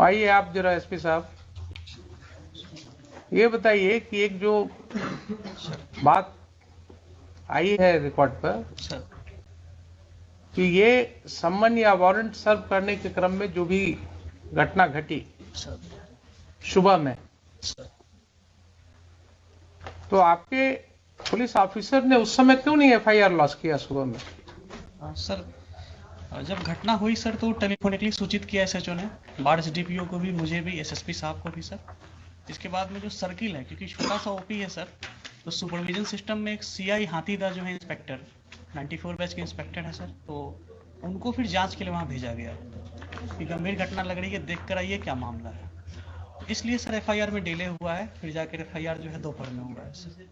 आइए आप जरा एसपी साहब, ये बताइए कि एक जो बात आई है रिकॉर्ड पर सर कि ये सम्मन या वारंट सर्व करने के क्रम में जो भी घटना घटी सर सुबह में, सर तो आपके पुलिस ऑफिसर ने उस समय क्यों नहीं एफआईआर लॉन्च किया सुबह में? सर जब घटना हुई सर तो टेलीफोनिकली सूचित किया एसएचओ ने, बाढ़ एसडीपीओ को भी, मुझे भी, एसएसपी साहब को भी सर। इसके बाद में जो सर्किल है, क्योंकि छोटा सा ओपी है सर, तो सुपरविजन सिस्टम में एक सीआई हाथीदा जो है इंस्पेक्टर 94 बैच के इंस्पेक्टर है सर, तो उनको फिर जांच के लिए वहाँ भेजा गया कि गंभीर घटना लग रही है, देख कर आइए क्या मामला है। तो इसलिए सर एफआईआर में डिले हुआ है, फिर जाकर एफआईआर जो है दोपहर में हुआ है सर।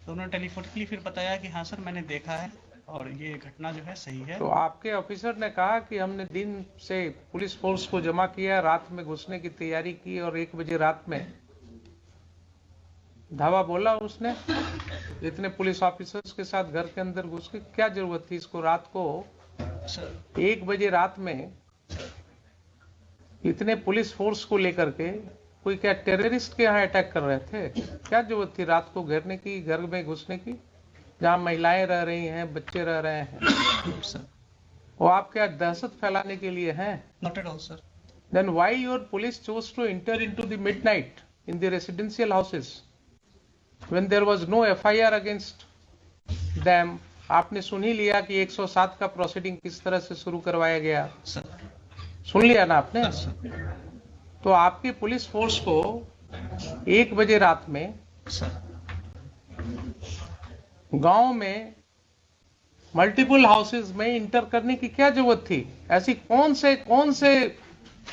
तो उन्होंने टेलीफोनिकली फिर बताया कि हाँ सर मैंने देखा है और ये घटना जो है सही है। तो आपके ऑफिसर ने कहा कि हमने दिन से पुलिस फोर्स को जमा किया, रात में घुसने की तैयारी की और 1 बजे रात में धावा बोला उसने। इतने पुलिस ऑफिसर्स के साथ घर के अंदर घुस के क्या जरूरत थी इसको? रात को सर 1 बजे रात में इतने पुलिस फोर्स को लेकर के कोई क्या टेररिस्ट के यहाँ अटैक कर रहे थे? क्या जरूरत थी रात को घेरने की, घर में घुसने की, जहाँ महिलाएं रह रही हैं, बच्चे रह रहे हैं? सर वो आप क्या दहशत फैलाने के लिए हैं? Not at all sir. Then why your police chose to enter into the midnight in the residential houses when there was no FIR against them? आपने सुन ही लिया कि 107 का प्रोसीडिंग किस तरह से शुरू करवाया गया, सर सुन लिया ना आपने? सर तो आपकी पुलिस फोर्स को 1 बजे रात में सर गांव में मल्टीपल हाउसेज में इंटर करने की क्या जरूरत थी? ऐसी कौन से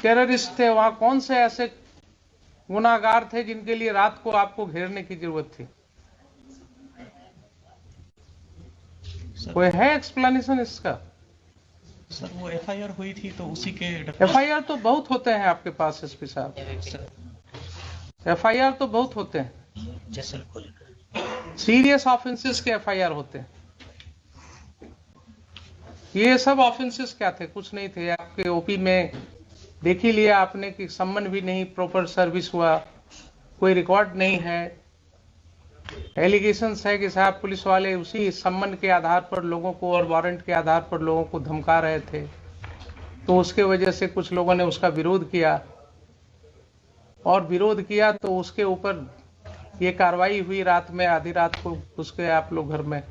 टेररिस्ट थे वहां, कौन से ऐसे गुनाहगार थे जिनके लिए रात को आपको घेरने की जरूरत थी? कोई है एक्सप्लेनेशन इसका? सर वो एफआईआर हुई थी तो उसी के एफआईआर तो बहुत होते हैं आपके पास एसपी साहब, एफआईआर तो बहुत होते हैं, सीरियस ऑफेंसेस के एफआईआर होते हैं। ये सब ऑफेंसेस क्या थे? कुछ नहीं थे। आपके ओपी में देख ही लिया आपने कि सम्मन भी नहीं प्रॉपर सर्विस हुआ, कोई रिकॉर्ड नहीं है। एलिगेशंस है कि साहब पुलिस वाले उसी सम्मन के आधार पर लोगों को और वारंट के आधार पर लोगों को धमका रहे थे, तो उसके वजह से कुछ लोगों ने उसका विरोध किया, और विरोध किया तो उसके ऊपर ये कार्रवाई हुई रात में, आधी रात को घुस गए आप लोग घर में।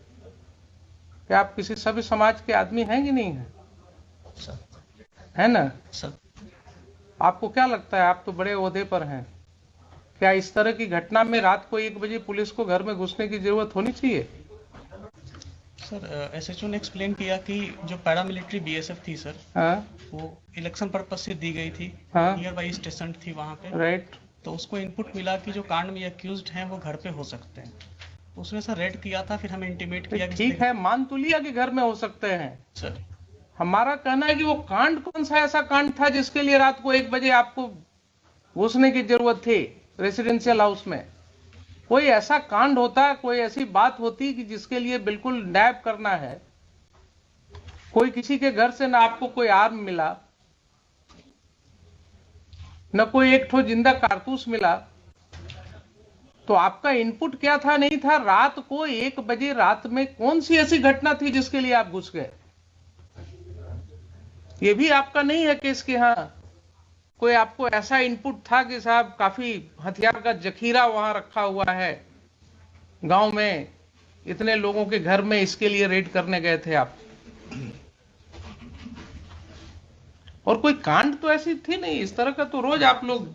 क्या आप किसी सभ्य समाज के आदमी हैं कि नहीं है? है ना सर? आपको क्या लगता है, आप तो बड़े ओहदे पर हैं, क्या इस तरह की घटना में रात को 1 बजे पुलिस को घर में घुसने की जरूरत होनी चाहिए? सर एसएचओ ने एक्सप्लेन किया कि जो पैरामिलिट्री बीएसएफ थी सर, हाँ वो इलेक्शन पर्पज से दी गई थी, हाँ नियर बाई स्टेशन थी वहाँ पे, राइट। तो उसको इनपुट मिला कि जो कांड में अक्यूज्ड हैं वो घर पे हो सकते हैं, तो उसने सर रेड किया था। फिर हमें इंटीमेट किया कि ठीक है, मान तो लिया कि घर में हो सकते हैं। सर हमारा कहना है कि वो कांड कौन सा ऐसा कांड था जिसके लिए रात को 1 बजे आपको घुसने की जरूरत थी रेसिडेंशियल हाउस में? कोई ऐसा कांड होता, कोई ऐसी बात होती कि जिसके लिए बिल्कुल नैब करना है, कोई किसी के घर से ना आपको कोई आर्म मिला, न कोई एक ठो जिंदा कारतूस मिला, तो आपका इनपुट क्या था? नहीं था। रात को 1 बजे रात में कौन सी ऐसी घटना थी जिसके लिए आप घुस गए? ये भी आपका नहीं है केस कि हाँ कोई आपको ऐसा इनपुट था कि साहब काफी हथियार का जखीरा वहां रखा हुआ है गांव में, इतने लोगों के घर में, इसके लिए रेड करने गए थे आप? और कोई कांड तो ऐसी थी नहीं। इस तरह का तो रोज आप लोग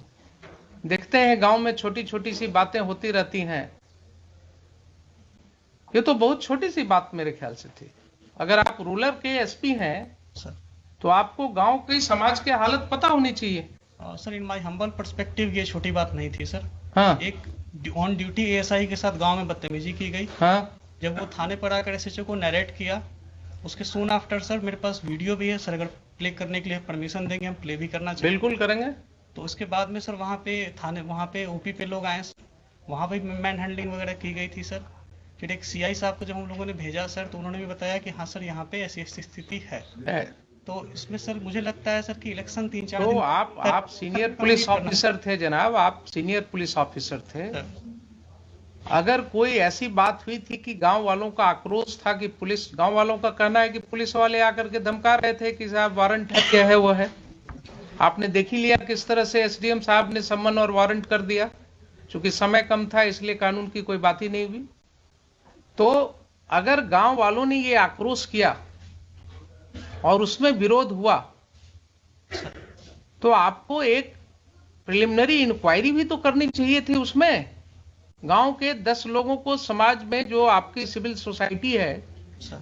देखते हैं गांव में, छोटी छोटी सी बातें होती रहती हैं। ये तो बहुत छोटी सी बात मेरे ख्याल से थी। अगर आप रूरल के एसपी हैं सर तो आपको गांव की समाज की हालत पता होनी चाहिए। Sir in my humble perspective ये छोटी बात नहीं थी सर। हाँ एक ऑन ड्यूटी एएसआई के साथ गांव में बदतमीजी की गई। हाँ जब वो थाने पर आकर एसएचओ को नरेट किया, उसके सून आफ्टर सर मेरे पास वीडियो भी है सर, अगर प्ले करने के लिए परमिशन देंगे हम प्ले भी करना चाहिए। बिल्कुल करेंगे। तो उसके बाद में सर वहाँ पे थाने, वहाँ पे ओपी पे लोग आए, वहाँ पे मैन हैंडलिंग वगैरह की गई थी सर। फिर एक सीआई साहब को जब हम लोगों ने भेजा सर, तो उन्होंने भी बताया कि हाँ सर यहाँ पे ऐसी ऐसी स्थिति है। तो इसमें सर मुझे लगता है सर कि इलेक्शन 3-4 तो दिन आप सीनियर पुलिस ऑफिसर थे जनाब, आप सीनियर पुलिस ऑफिसर थे। सर। अगर कोई ऐसी बात हुई थी कि गांव वालों का आक्रोश था कि पुलिस, गांव वालों का कहना है कि पुलिस वाले आकर के धमका रहे थे कि साहब वारंट है, क्या है वो है, आपने देख ही लिया किस तरह से एसडीएम साहब ने सम्मन और वारंट कर दिया। चूंकि समय कम था इसलिए कानून की कोई बात ही नहीं हुई। तो अगर गांव वालों ने ये आक्रोश किया और उसमें विरोध हुआ तो आपको एक प्रिलिमिनरी इंक्वायरी भी तो करनी चाहिए थी। उसमें गांव के 10 लोगों को, समाज में जो आपकी सिविल सोसाइटी है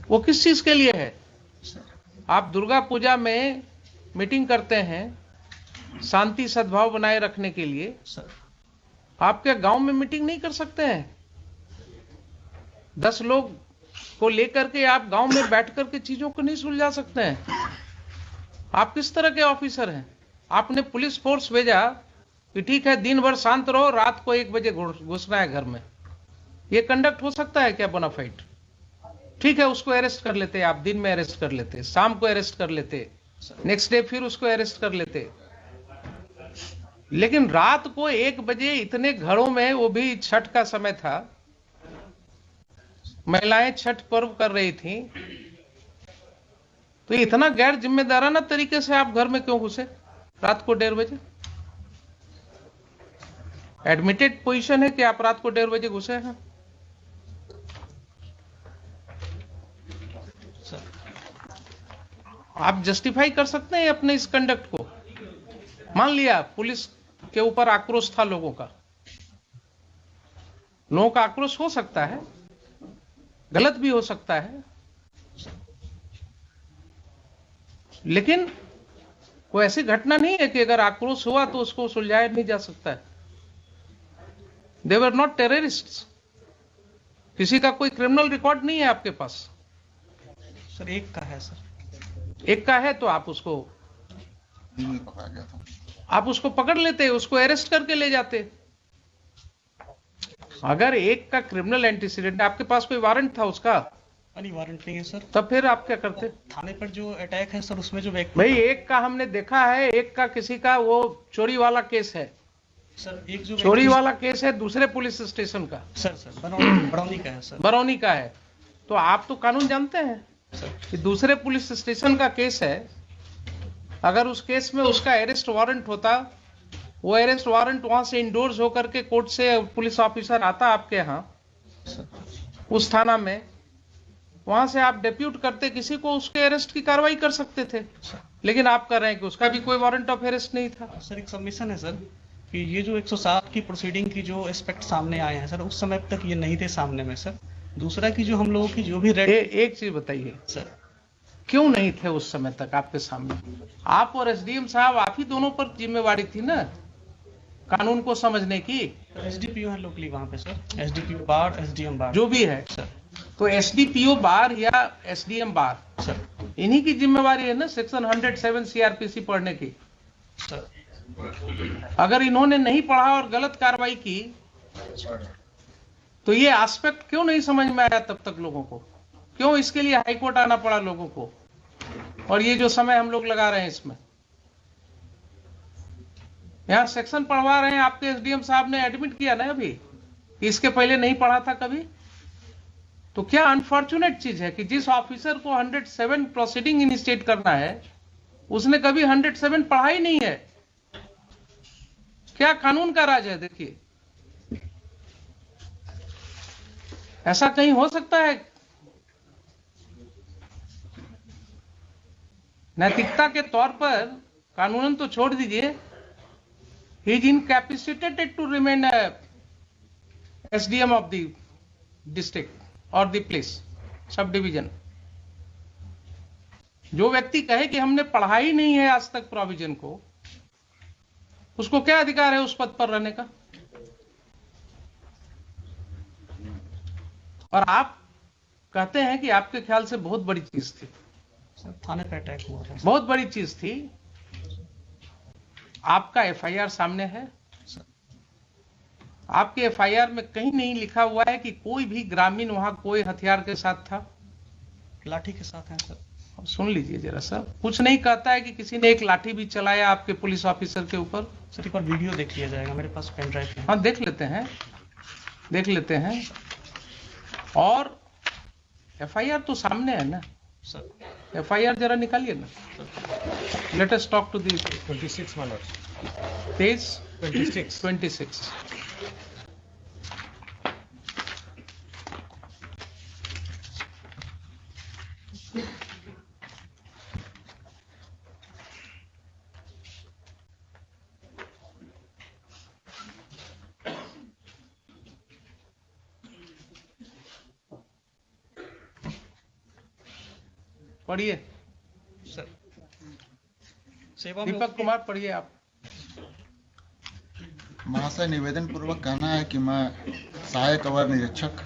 वो किस चीज के लिए है। आप दुर्गा पूजा में मीटिंग करते हैं शांति सद्भाव बनाए रखने के लिए, आप क्या गांव में मीटिंग नहीं कर सकते हैं? 10 लोग को लेकर के आप गांव में बैठ करके चीजों को नहीं सुलझा सकते हैं? आप किस तरह के ऑफिसर हैं? आपने पुलिस फोर्स भेजा कि ठीक है दिन भर शांत रहो, रात को 1 बजे घुसना है घर में। ये कंडक्ट हो सकता है क्या बोनाफाइड? ठीक है, उसको अरेस्ट कर लेते, आप दिन में अरेस्ट कर लेते, शाम को अरेस्ट कर लेते, नेक्स्ट डे फिर उसको अरेस्ट कर लेते। लेकिन रात को 1 बजे इतने घरों में, वो भी छठ का समय था, महिलाएं छठ पर्व कर रही थी, तो इतना गैर जिम्मेदाराना तरीके से आप घर में क्यों घुसे रात को 1:30 बजे? एडमिटेड पोजीशन है कि आप रात को 1:30 बजे घुसे हैं। आप जस्टिफाई कर सकते हैं अपने इस कंडक्ट को? मान लिया पुलिस के ऊपर आक्रोश था लोगों का आक्रोश हो सकता है, गलत भी हो सकता है, लेकिन कोई ऐसी घटना नहीं है कि अगर आक्रोश हुआ तो उसको सुलझाया नहीं जा सकता है। दे वर नॉट टेररिस्ट्स। किसी का कोई क्रिमिनल रिकॉर्ड नहीं है आपके पास। सर एक का है सर। एक का है तो आप उसको पकड़ लेते, उसको अरेस्ट करके ले जाते। अगर एक का क्रिमिनल एंटीसीडेंट, आपके पास कोई वारंट था उसका? नहीं, वारंट नहीं है सर। तब फिर आप क्या करते? थाने पर जो अटैक है सर, उसमें जो व्यक्ति, भाई एक का हमने देखा है, एक का किसी का वो चोरी वाला केस है सर, एक जो चोरी वाला केस है दूसरे पुलिस स्टेशन का। सर बरौनी का है सर। बरौनी का है। तो आप तो कानून जानते हैं कि दूसरे पुलिस स्टेशन का केस है, अगर उस केस में उसका अरेस्ट वारंट होता, वो अरेस्ट वारंट वहां से इंडोर्स होकर के कोर्ट से पुलिस ऑफिसर आता आपके यहाँ उस थाना में, वहां से आप डेप्यूट करते किसी को, उसके अरेस्ट की कार्रवाई कर सकते थे। लेकिन आप कर रहे हैं कि उसका भी कोई वारंट ऑफ अरेस्ट नहीं था। सर एक सबमिशन है सर कि ये जो 107 की प्रोसीडिंग की जो एस्पेक्ट सामने आए हैं सर, उस समय तक ये नहीं थे सामने में सर। दूसरा कि जो हम लोगों की जो भी एक चीज बताइए सर, क्यों नहीं थे उस समय तक आपके सामने? आप और एसडीएम साहब, आप ही दोनों पर जिम्मेवारी थी ना कानून को समझने की। एसडीपीओ है लोकली वहाँ पे सर, एसडीपीओ बार, एसडीएम बार, जो भी है सर। तो एसडीपीओ बार या एसडीएम बार सर, इन्हीं की जिम्मेवारी है ना सेक्शन 107 सीआरपीसी पढ़ने की। सर अगर इन्होंने नहीं पढ़ा और गलत कार्रवाई की तो ये एस्पेक्ट क्यों नहीं समझ में आया तब तक लोगों को? क्यों इसके लिए हाईकोर्ट आना पड़ा लोगों को? और ये जो समय हम लोग लगा रहे हैं इसमें, यहां सेक्शन पढ़वा रहे हैं, आपके एसडीएम साहब ने एडमिट किया ना अभी कि इसके पहले नहीं पढ़ा था कभी। तो क्या अनफॉर्चुनेट चीज है कि जिस ऑफिसर को 107 प्रोसीडिंग इनिशिएट करना है उसने कभी 107 पढ़ा ही नहीं है। क्या कानून का राज है? देखिए, ऐसा कहीं हो सकता है? नैतिकता के तौर पर कानूनन तो छोड़ दीजिए, he is incapacitated to remain SDM of the district और द प्लेस सब डिवीजन। जो व्यक्ति कहे कि हमने पढ़ा ही नहीं है आज तक प्रोविजन को, उसको क्या अधिकार है उस पद पर रहने का? और आप कहते हैं कि आपके ख्याल से बहुत बड़ी चीज थी। थाने पे अटैक हुआ था, बहुत बड़ी चीज थी। आपका एफआईआर सामने है, आपके एफआईआर में कहीं नहीं लिखा हुआ है कि कोई भी ग्रामीण वहां कोई हथियार के साथ था। लाठी के साथ है सर। अब सुन लीजिए जरा सा, कुछ नहीं कहता है कि किसी ने एक लाठी भी चलाया आपके पुलिस ऑफिसर के ऊपर। सर एक बार वीडियो देख लिया जाएगा, मेरे पास पेन ड्राइव है। हाँ देख लेते हैं। और एफआईआर तो सामने है ना सर। एफआईआर जरा निकालिए ना। Let us talk to the 26 मानव पेज 26 पढ़िए। सर सेवा में दीपक कुमार पढ़िए आप। महाशय, निवेदन पूर्वक कहना है कि मैं सहायक अवर निरीक्षक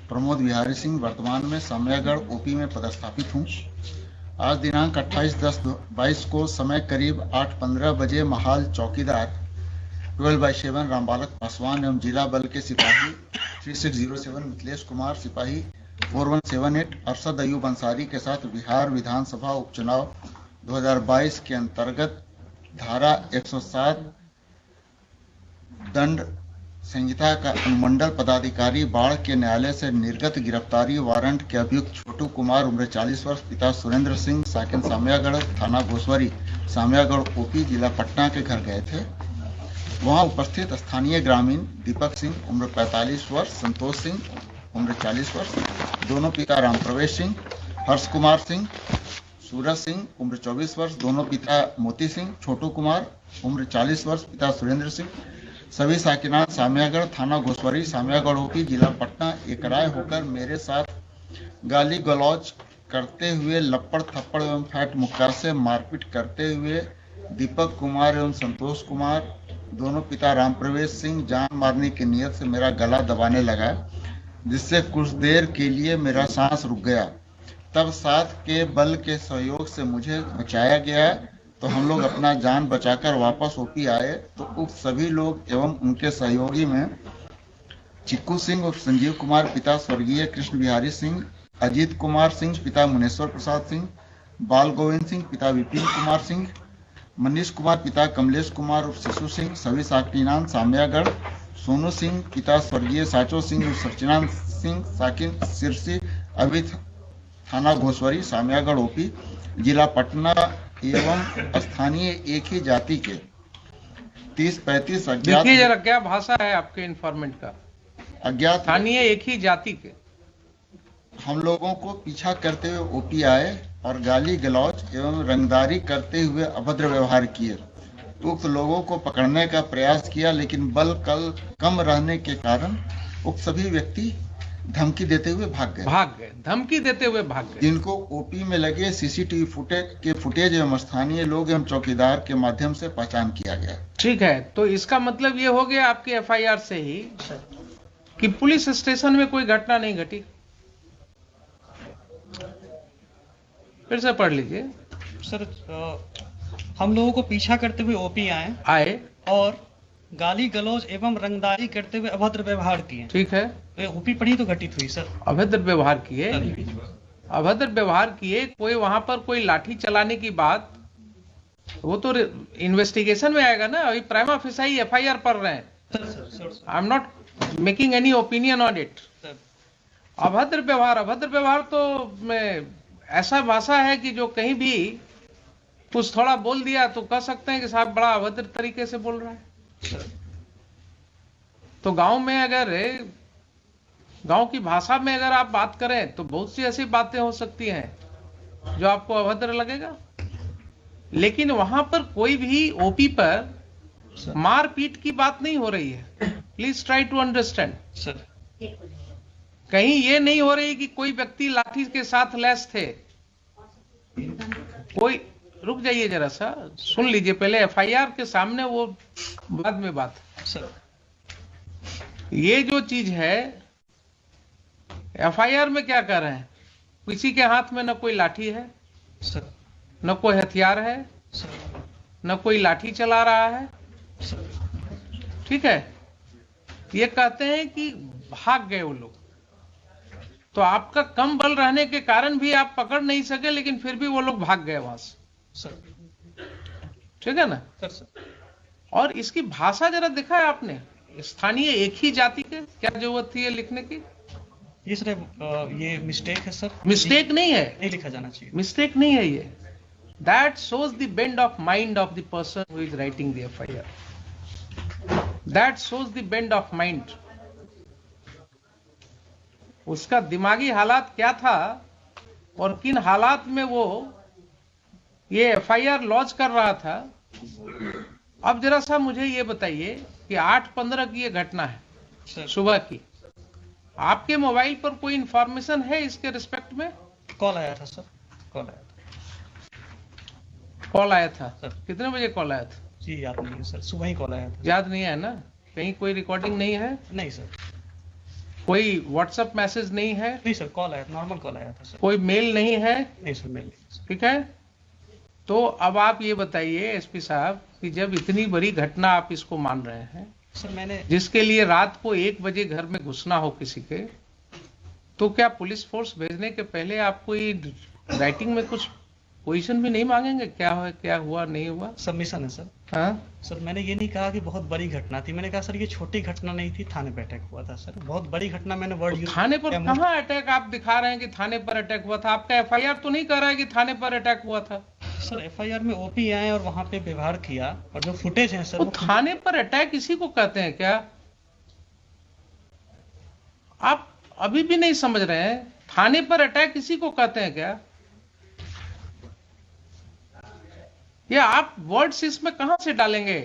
प्रमोद बिहारी सिंह वर्तमान में सामयागढ़ ओपी में पदस्थापित हूं। आज दिनांक 28/10/22 को समय करीब 8:15 बजे महाल चौकीदार 12/7 रामबालक पासवान एवं जिला बल के सिपाही 3607 मिथिलेश कुमार, सिपाही 4178 अरशद अयूब अंसारी के साथ बिहार विधानसभा उपचुनाव 2022 के अंतर्गत धारा 107 दंड संहिता का अनुमंडल पदाधिकारी बाढ़ के न्यायालय से निर्गत गिरफ्तारी वारंट के अभियुक्त छोटू कुमार उम्र 40 वर्ष, पिता सुरेंद्र सिंह, साकिन सामयागढ़, थाना घोसवरी, सामयागढ़ ओपी, जिला पटना के घर गए थे। वहां उपस्थित स्थानीय ग्रामीण दीपक सिंह उम्र 45 वर्ष, संतोष सिंह उम्र 40 वर्ष, दोनों पिता राम प्रवेश सिंह, हर्ष कुमार सिंह, सूरज सिंह उम्र 24 वर्ष, दोनों पिता मोती सिंह, छोटू कुमार उम्र 40 वर्ष, पिता सुरेंद्र सिंह, सभी साकिनान सामयागढ़, थाना घोसवरी, सामयागढ़ ओपी, जिला पटना एकराय होकर मेरे साथ गाली गलौज करते हुए, लपड़ थप्पड़ एवं फैट मुक्का से मारपीट करते हुए दीपक कुमार एवं संतोष कुमार, दोनों पिता राम प्रवेश सिंह, जान मारने की नीयत से मेरा गला दबाने लगा, जिससे कुछ देर के लिए मेरा सांस रुक गया। तब साथ के बल के सहयोग से मुझे बचाया गया, तो हम लोग अपना जान बचाकर वापस ओपी आए तो उक्त सभी लोग एवं उनके सहयोगी में चिक्कू सिंह और संजीव कुमार पिता स्वर्गीय कृष्ण बिहारी सिंह, अजीत कुमार सिंह पिता मुनेश्वर प्रसाद सिंह, बाल गोविंद सिंह पिता विपिन कुमार सिंह, मनीष कुमार पिता कमलेश कुमार और शिशु सिंह, सभी साकिनान सामयागढ़, सोनू सिंह पिता स्वर्गीय साचो सिंह और सचिनान सिंह, साकिन सिरसी, अभी थाना घोसवरी, सामयागढ़ ओपी, जिला पटना एवं स्थानीय एक ही जाति के 30-35 अज्ञात। देखिए जरा क्या भाषा है आपके इन्फॉर्मेंट का। अज्ञात स्थानीय एक ही जाति के हम लोगों को पीछा करते हुए ओपी आए और गाली गलौज एवं रंगदारी करते हुए अभद्र व्यवहार किए। उक्त लोगों को पकड़ने का प्रयास किया, लेकिन बल कम रहने के कारण उक्त सभी व्यक्ति धमकी देते हुए भाग गए। धमकी देते हुए भाग गए, जिनको ओपी में लगे सीसीटीवी फुटेज एवं स्थानीय लोग एवं चौकीदार के माध्यम से पहचान किया गया। ठीक है, तो इसका मतलब ये हो गया आपकी एफआईआर से ही कि पुलिस स्टेशन में कोई घटना नहीं घटी। फिर से पढ़ लीजिए। सर हम लोगों को पीछा करते हुए ओपी आए और गाली गलौज एवं रंगदारी करते हुए अभद्र व्यवहार किए। ठीक है, तो ओपी पढ़ी तो घटित हुई सर। अभद्र व्यवहार किए, कोई वहां पर कोई लाठी चलाने की बात, वो तो इन्वेस्टिगेशन में आएगा ना। अभी प्राइमा फेसाई एफआईआर पढ़ रहे हैं। I am not making any opinion on it. अभद्र व्यवहार तो ऐसा भाषा है कि जो कहीं भी कुछ थोड़ा बोल दिया तो कह सकते हैं कि साहब बड़ा अभद्र तरीके से बोल रहा है। तो गांव में अगर गांव की भाषा में अगर आप बात करें तो बहुत सी ऐसी बातें हो सकती हैं जो आपको अभद्र लगेगा, लेकिन वहां पर कोई भी ओपी पर मारपीट की बात नहीं हो रही है। Please try to understand sir. कहीं ये नहीं हो रही कि कोई व्यक्ति लाठी के साथ लैस थे। कोई रुक जाइए जरा सा, सुन लीजिए पहले एफआईआर के सामने, वो बाद में बात सर। ये जो चीज है एफआईआर में क्या कर रहे हैं, किसी के हाथ में न कोई लाठी है सर, न कोई हथियार है सर, न कोई लाठी चला रहा है सर। ठीक है, ये कहते हैं कि भाग गए वो लोग। तो आपका कम बल रहने के कारण भी आप पकड़ नहीं सके, लेकिन फिर भी वो लोग भाग गए वहां से। सर ठीक है ना? सर और इसकी भाषा जरा देखा है आपने? स्थानीय एक ही जाति के, क्या जरूरत थी ये लिखने की? ये सर ये मिस्टेक है सर। मिस्टेक नहीं है, नहीं लिखा जाना चाहिए। मिस्टेक नहीं है ये। That shows the bend of mind of the person who is writing the FIR. That shows the bend of mind. उसका दिमागी हालात क्या था और किन हालात में वो ये FIR लॉन्च कर रहा था। अब जरा सा मुझे ये बताइए कि 8/15 की ये घटना है सर सुबह की, आपके मोबाइल पर कोई इंफॉर्मेशन है इसके रिस्पेक्ट में? कॉल आया था सर, कॉल आया था। कॉल आया था? सर। कितने बजे कॉल आया था? जी याद नहीं है सर, सुबह ही कॉल आया था। याद नहीं है ना? कहीं कोई रिकॉर्डिंग नहीं है? नहीं सर, कोई व्हाट्सएप मैसेज नहीं है? नहीं सर, कॉल आया, नॉर्मल कॉल आया था सर। कोई मेल नहीं है? नहीं सर, मेल नहीं सर। ठीक है, तो अब आप ये बताइए एसपी साहब कि जब इतनी बड़ी घटना आप इसको मान रहे हैं, सर मैंने जिसके लिए रात को 1 बजे घर में घुसना हो किसी के, तो क्या पुलिस फोर्स भेजने के पहले आपको ये राइटिंग में कुछ पोजीशन भी नहीं मांगेंगे? क्या है, क्या हुआ, नहीं हुआ? सबमिशन है सर। हाँ, सर मैंने ये नहीं कहा कि बहुत बड़ी घटना थी, मैंने कहा सर ये छोटी घटना नहीं थी, थाने पे अटैक हुआ था सर। बहुत बड़ी घटना मैंने वर्ड यूज थाने पर कहाँ अटैक आप दिखा रहे हैं कि थाने पर अटैक हुआ था? आपका FIR तो नहीं कर रहा है कि थाने पर अटैक हुआ था? सर FIR में OP आए और वहां पे व्यवहार किया, और जो फुटेज है सर वो थाने पर अटैक इसी को कहते हैं क्या? आप अभी भी नहीं समझ रहे हैं? थाने पर अटैक इसी को कहते हैं क्या? ये आप वर्ड्स इसमें कहां से डालेंगे?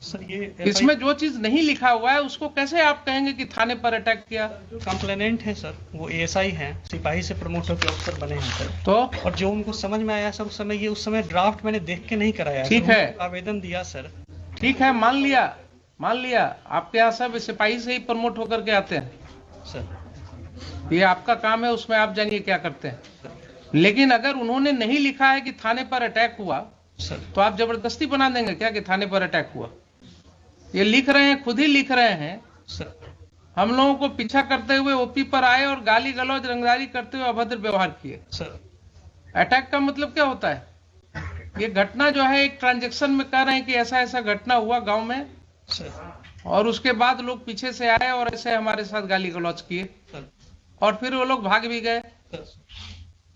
सर ये इसमें जो चीज नहीं लिखा हुआ है उसको कैसे आप कहेंगे कि थाने पर अटैक किया? जो कंप्लेनेंट है सर वो ASI हैं, सिपाही से प्रमोट होकर ऑफिसर बने हैं सर। तो और जो उनको समझ में आया सर उस समय ड्राफ्ट मैंने देख के नहीं कराया, ठीक है, आवेदन दिया सर। ठीक है, मान लिया आपके यहाँ सब सिपाही से ही प्रमोट होकर के आते हैं सर। ये आपका काम है, उसमें आप जानिए क्या करते हैं। लेकिन अगर उन्होंने नहीं लिखा है कि थाने पर अटैक हुआ सर तो आप जबरदस्ती बना देंगे क्या कि थाने पर अटैक हुआ? ये लिख रहे हैं, खुद ही लिख रहे हैं। सर हम लोगों को पीछा करते हुए OP पर आए और गाली गलौज रंगदारी करते हुए अभद्र व्यवहार किए। सर अटैक का मतलब क्या होता है? ये घटना जो है एक ट्रांजैक्शन में कह रहे हैं कि ऐसा ऐसा घटना हुआ गांव में, सर और उसके बाद लोग पीछे से आए और ऐसे हमारे साथ गाली गलौज किए सर और फिर वो लोग भाग भी गए। सर।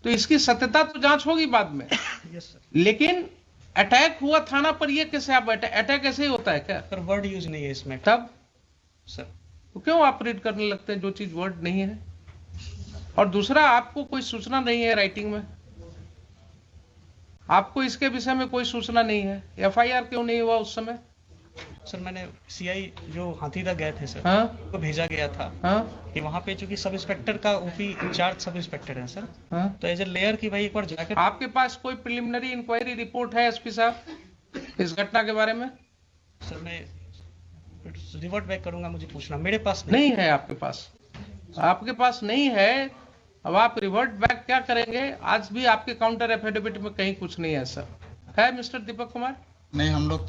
तो इसकी सत्यता तो जांच होगी बाद में। Yes sir. लेकिन अटैक हुआ थाना पर, ये कैसे आप अटैक ऐसे ही होता है क्या? सर वर्ड यूज नहीं है इसमें तब सर। तो क्यों आप रीड करने लगते हैं जो चीज वर्ड नहीं है? और दूसरा, आपको कोई सूचना नहीं है राइटिंग में, आपको इसके विषय में कोई सूचना नहीं है। FIR क्यों नहीं हुआ उस समय? सर मैंने CI जो हाथीदा गए थे सर, हाँ को भेजा गया था हाँ कि वहाँ पे चूंकि सब इंस्पेक्टर का OP इंचार्ज सब इंस्पेक्टर है सर, हाँ। तो एज ए लेयर की भाई एक बार जाकर आपके पास कोई प्रिलिमिनरी इंक्वायरी रिपोर्ट है एसपी साहब इस घटना के बारे में? सर मैं रिवर्ट बैक करूंगा, मुझे पूछना, मेरे पास नहीं है आपके पास? आपके पास नहीं है, अब आप रिवर्ट बैक क्या करेंगे? आज भी आपके काउंटर एफिडेविट में कहीं कुछ नहीं है सर, है मिस्टर दीपक कुमार? नहीं, हम लोग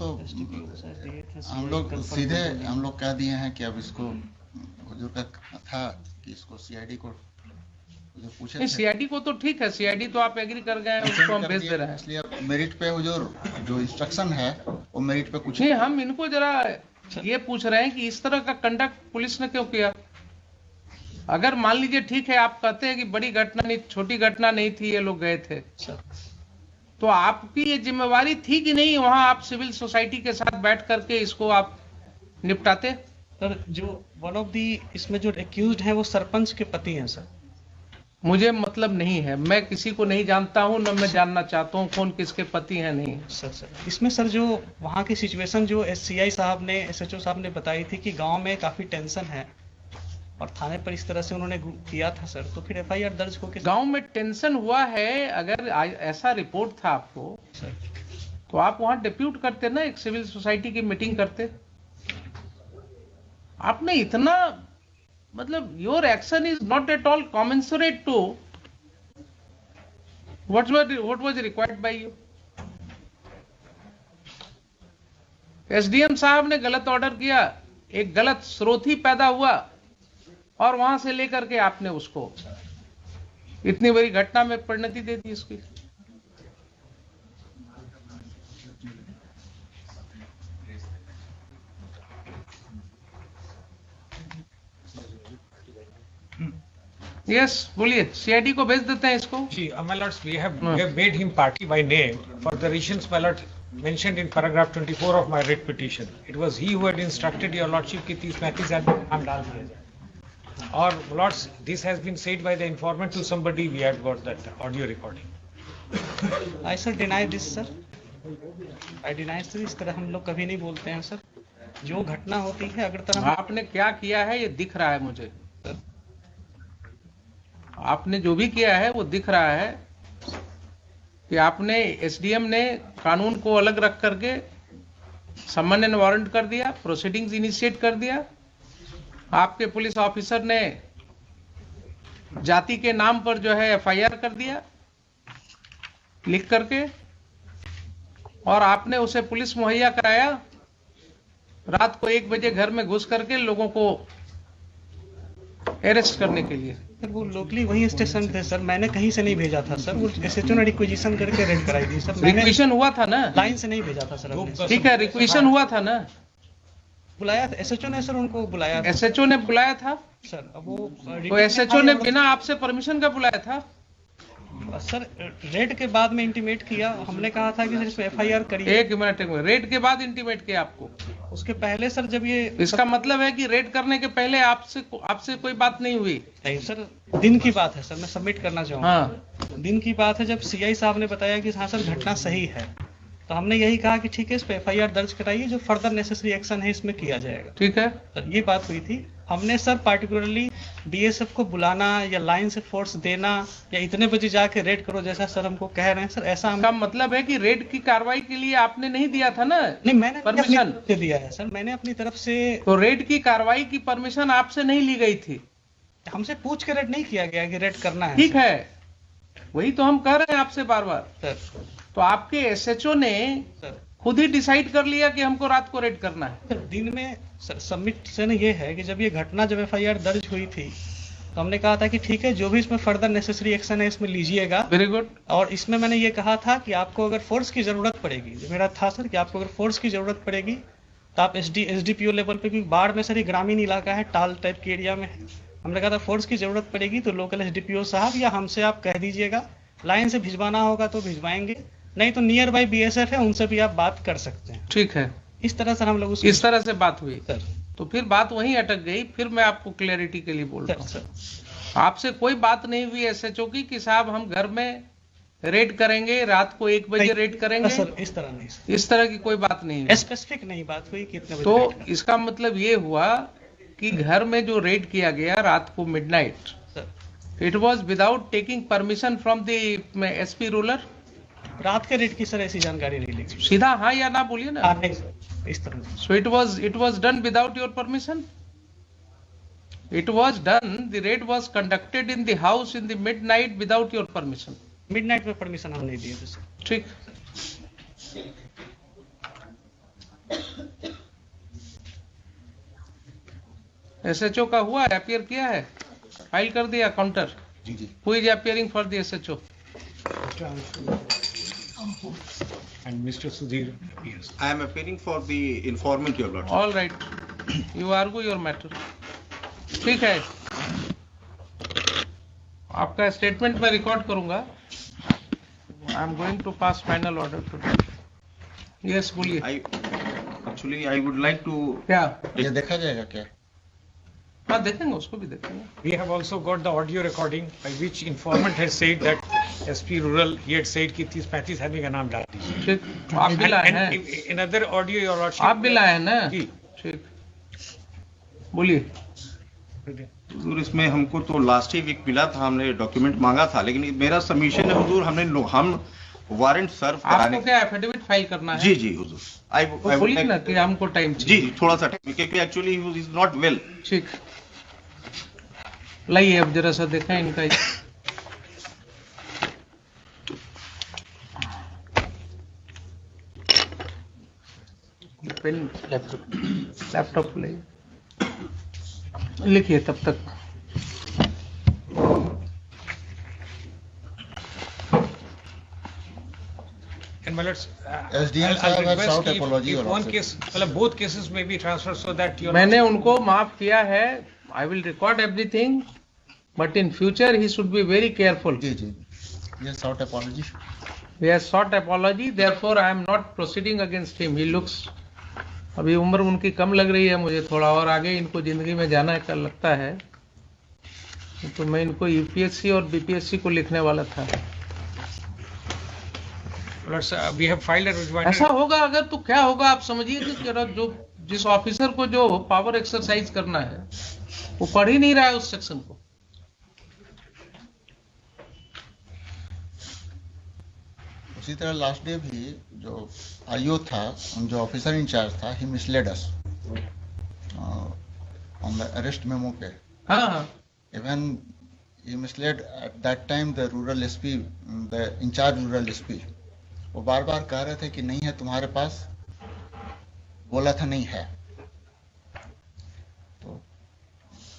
सीधे हम लोग कह दिए हैं कि अब इसको हुजूर का था कि इसको CID को जो पूछे नहीं, CID को तो ठीक है, CID तो आप एग्री कर गए हैं, उसको हम भेज दे रहे हैं। इसलिए मेरिट पे हुजूर जो इंस्ट्रक्शन है वो मेरिट पे कुछ नहीं, हम इनको जरा ये पूछ रहे हैं कि इस तरह का कंडक्ट पुलिस ने क्यों किया? अगर मान लीजिए ठीक है, आप कहते हैं कि बड़ी घटना नहीं, छोटी घटना नहीं थी, ये लोग गए थे, तो आपकी ये जिम्मेवारी थी कि नहीं वहां आप सिविल सोसाइटी के साथ बैठ करके इसको आप निपटाते? सर जो वन ऑफ दी इसमें जो एक्यूज्ड है वो सरपंच के पति हैं सर। मुझे मतलब नहीं है, मैं किसी को नहीं जानता हूं, न मैं जानना चाहता हूं कौन किसके पति हैं नहीं। सर इसमें सर जो वहाँ की सिचुएशन जो CI साहब ने, SHO साहब ने बताई थी कि गांव में काफी टेंशन है और थाने पर इस तरह से उन्होंने किया था सर, तो फिर FIR दर्ज होकर गांव में टेंशन हुआ है, अगर ऐसा रिपोर्ट था आपको सर, तो आप वहां डिप्यूट करते ना, एक सिविल सोसाइटी की मीटिंग करते। आपने इतना, मतलब your action is not at all commensurate to what was required by you. SDM साहब ने गलत ऑर्डर किया, एक गलत स्रोत ही पैदा हुआ और वहां से लेकर के आपने उसको इतनी बड़ी घटना में परिणति दे दी इसकी। यस बोलिए, सीआईडी को भेज देते हैं इसको। See, my lords, we have made him party by name for the reasons, my lord, mentioned in paragraph 24 of my writ petition. It was he who had instructed your lordship कि 30-35 आदमी नाम डाल दिया जाए। और lords, this has been said by the informant to somebody. We have got that audio recording. I sir deny this sir. I deny sir, इस तरह हम लोग कभी नहीं बोलते हैं सर। जो घटना होती है अगर तरह आपने क्या किया है ये दिख रहा है मुझे, आपने जो भी किया है वो दिख रहा है कि आपने एसडीएम ने कानून को अलग रख करके सम्मन एंड वारंट कर दिया, प्रोसीडिंग्स इनिशिएट कर दिया। आपके पुलिस ऑफिसर ने जाति के नाम पर जो है एफआईआर कर दिया लिख करके, और आपने उसे पुलिस मुहैया कराया रात को 1 बजे घर में घुस करके लोगों को अरेस्ट करने के लिए। सर वो लोकली वही स्टेशन थे सर, मैंने कहीं से नहीं भेजा था सर। वो एसएचओ ने रिक्वेजिशन करके रेड कराई थी सर। मैंने रिक्वेशन हुआ था ना, लाइन से नहीं भेजा था सर हमने। ठीक है, रिक्वेशन हुआ था ना, बुलाया था एसएचओ ने सर, उनको बुलाया था एसएचओ ने बुलाया था सर। अब वो तो एसएचओ ने बिना आपसे परमिशन का बुलाया था सर रेड के बाद में इंटीमेट किया, हमने कहा था कि सर इसमें एफआईआर करिए। एक मिनट रेड के बाद इंटीमेट किया आपको? उसके पहले सर जब ये इसका मतलब है कि रेड करने के पहले आपसे कोई बात नहीं हुई? नहीं सर, दिन की बात है सर, मैं सबमिट करना चाहूँगा। हाँ, दिन की बात है जब सीआई साहब ने बताया कि हाँ सर घटना सही है, तो हमने यही कहा कि ठीक है इस पे एफआईआर दर्ज कराइए, जो फर्दर नेसेसरी एक्शन है इसमें किया जाएगा। ठीक है सर ये बात हुई थी। हमने सर पार्टिकुलरली बीएसएफ को बुलाना या लाइन से फोर्स देना या इतने बजे जाके रेड करो जैसा सर हमको कह रहे हैं सर, ऐसा इसका मतलब है कि रेड की कार्रवाई के लिए आपने नहीं दिया था ना नहीं, मैंने परमिशन? अपनी तरफ से दिया है सर, मैंने अपनी तरफ से। तो रेड की कार्रवाई की परमिशन आपसे नहीं ली गई थी? हमसे पूछ के रेड नहीं किया गया कि रेड करना है। ठीक है, वही तो हम कह रहे हैं आपसे बार बार। सर तो आपके एसएचओ ने सर खुद ही डिसाइड कर लिया कि हमको रात को रेड करना है? सर दिन में सर सबमिशन ये है कि जब ये घटना जब एफआईआर दर्ज हुई थी तो हमने कहा था कि ठीक है जो भी इसमें फर्दर नेसेसरी एक्शन है इसमें लीजिएगा। Very good. और इसमें मैंने ये कहा था कि आपको अगर फोर्स की जरूरत पड़ेगी, जो मेरा था सर कि आपको अगर फोर्स की जरूरत पड़ेगी तो आप एसडीपीओ लेवल पे, क्योंकि बाढ़ में सर ये ग्रामीण इलाका है, टाल टाइप के एरिया में है, हमने कहा था फोर्स की जरूरत पड़ेगी तो लोकल एसडीपीओ साहब या हमसे आप कह दीजिएगा, लाइन से भिजवाना होगा तो भिजवाएंगे, नहीं तो नियर बाई बीएसएफ है उनसे भी आप बात कर सकते हैं। ठीक है, इस तरह सर हम लोग इस तरह से बात हुई। सर तो फिर बात वहीं अटक गई। फिर मैं आपको क्लैरिटी के लिए बोल रहा सर हूँ, आपसे कोई बात नहीं हुई एसएचओ की कि साहब हम घर में रेड करेंगे, रात को 1 बजे रेड करेंगे? सर इस तरह नहीं सर, इस तरह की कोई बात नहीं हुई। स्पेसिफिक नहीं बात हुई कितने बजे तो रेड करना। इसका मतलब ये हुआ कि घर में जो रेड किया गया रात को midnight, sir it was without taking permission from the SP ruler? रात के रेड की सर ऐसी जानकारी नहीं ली। सीधा हाँ या ना बोलिए ना। हाँ नहीं सर इस तरह नहीं। So it was done without your permission? It was done, the raid was conducted in the house in the midnight without your permission. Midnight में परमिशन हम नहीं दिए थे सर। ठीक। एसएचओ का हुआ है, अपीयर किया है, फाइल कर दिया काउंटर? जी जी। Who is appearing for the SHO? And Mr. Sudhir appears. I am appearing for the informant, your lordship. All right, you argue your matter. ठीक है, आपका स्टेटमेंट मैं रिकॉर्ड करूंगा। I am going to pass final order today. Yes बोलिए। Actually, I would like to. क्या? ये देखा जाएगा क्या? हाँ देखेंगे, उसको भी देखेंगे। We have also got the audio recording by which informant has said that SP Rural, he had said कि 30-35 आदमी का नाम डाल दीजिए। ठीक, आप भी लाए हैं? And in other audio, your lordship. आप भी लाए हैं ना? जी। ठीक, बोलिए। हुजूर इसमें हमको तो लास्ट ही वीक मिला था, हमने डॉक्यूमेंट मांगा था, लेकिन मेरा सबमिशन है हुजूर, हम वारंट सर्व आपको कराने। क्या एफिडेविट फाइल करना है? जी जी हुजूर। तो बोलिए ना कि हमको टाइम जी चाहिए। जी थोड़ा सा टाइम, क्योंकि actually he is not well. ठीक, लाइए अब जरा सा देखें इनका। पेन लैपटॉप लाइए, लिखिए तब तक। my lords, SDM I'll साहब has request sought if- apology if और one आपसे। case, मतलब both cases may be transferred so that your मैंने उनको माफ किया है. I will record everything, but in future he should be very careful. जी जी, ये sought apology। He has sought apology, therefore I am not proceeding against him. He looks, अभी उम्र उनकी कम लग रही है मुझे, थोड़ा और आगे इनको जिंदगी में जाना है, कल लगता है, तो मैं इनको यूपीएससी और बीपीएससी को लिखने वाला था. lords, we have filed a rejoinder. ऐसा होगा अगर तो क्या होगा आप समझिए कि जो जिस ऑफिसर को जो पावर एक्सरसाइज करना है वो पढ़ ही नहीं रहा है उस सेक्शन को. उसी तरह लास्ट डे भी जो आईओ था, जो ऑफिसर इंचार्ज था, he misled us on the arrest memo पे. हाँ, Even he misled at that time the rural SP, the in charge rural SP. वो बार बार कह रहे थे कि नहीं है तुम्हारे पास, बोला था नहीं है.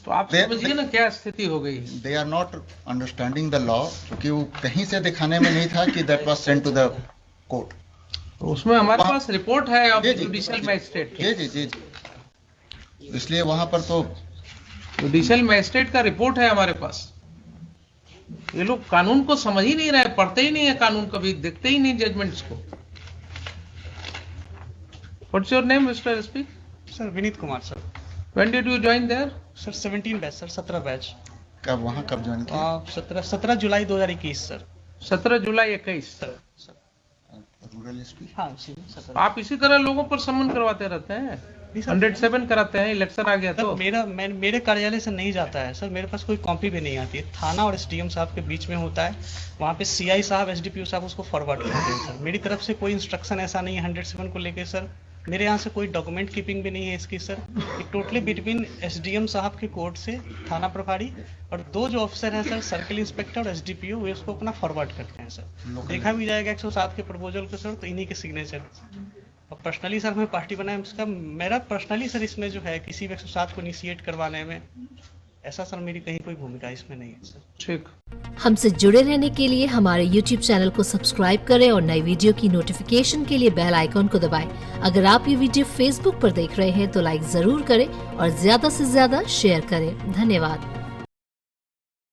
तो आप समझिए ना क्या स्थिति हो गई. They are not understanding the law, क्योंकि वो कहीं से दिखाने में नहीं था कि that was sent to the court. तो उसमें हमारे वहाँ- पास रिपोर्ट है ऑफ जी, जी, जुडिशियल जी, मैजिस्ट्रेट. जी जी जी जी. इसलिए वहां पर तो जुडिशियल मैजिस्ट्रेट का रिपोर्ट है हमारे पास. ये लोग कानून को समझ ही नहीं रहे, पढ़ते ही नहीं है कानून, कभी देखते ही नहीं जजमेंट्स को. What's your name mister SP? Sir Vinit Kumar sir. When did you join there? Sir 17 batch sir, 17 batch. कब वहां कब ज्वाइन किया? 17 जुलाई 2021 सर. 17 जुलाई 21. Sir rural SP. हाँ जी 17। आप इसी तरह लोगों पर समन करवाते रहते हैं. नहीं सर, 107 कराते हैं, इलेक्शन आ गया सर तो. मेरे कार्यालय से नहीं जाता है सर, मेरे पास कोई कॉपी भी नहीं आती है. थाना और एसडीएम साहब के बीच में होता है, वहाँ पे सीआई साहब एसडीपीओ साहब उसको फॉरवर्ड करते हैं सर. मेरी तरफ से कोई इंस्ट्रक्शन ऐसा नहीं है 107 को लेके सर. मेरे यहाँ से कोई डॉक्यूमेंट कीपिंग भी नहीं है इसकी सर. टोटली बिटवीन एसडीएम साहब के कोर्ट से थाना प्रभारी और दो जो ऑफिसर हैं सर, सर्किल इंस्पेक्टर और एसडीपीओ, वे उसको अपना फॉरवर्ड करते हैं सर. देखा भी जाएगा 107 के प्रपोजल को सर, तो इन्हीं के सिग्नेचर. और पर्सनली सर हमें पार्टी बनाए उसका, मेरा पर्सनली सर इसमें जो है किसी भी 107 को इनिशिएट करवाने में ऐसा सर मेरी कहीं कोई भूमिका इसमें नहीं है सर. ठीक. हमसे जुड़े रहने के लिए हमारे YouTube चैनल को सब्सक्राइब करें और नई वीडियो की नोटिफिकेशन के लिए बेल आइकॉन को दबाएं. अगर आप ये वीडियो Facebook पर देख रहे हैं तो लाइक जरूर करें और ज्यादा से ज्यादा शेयर करें. धन्यवाद.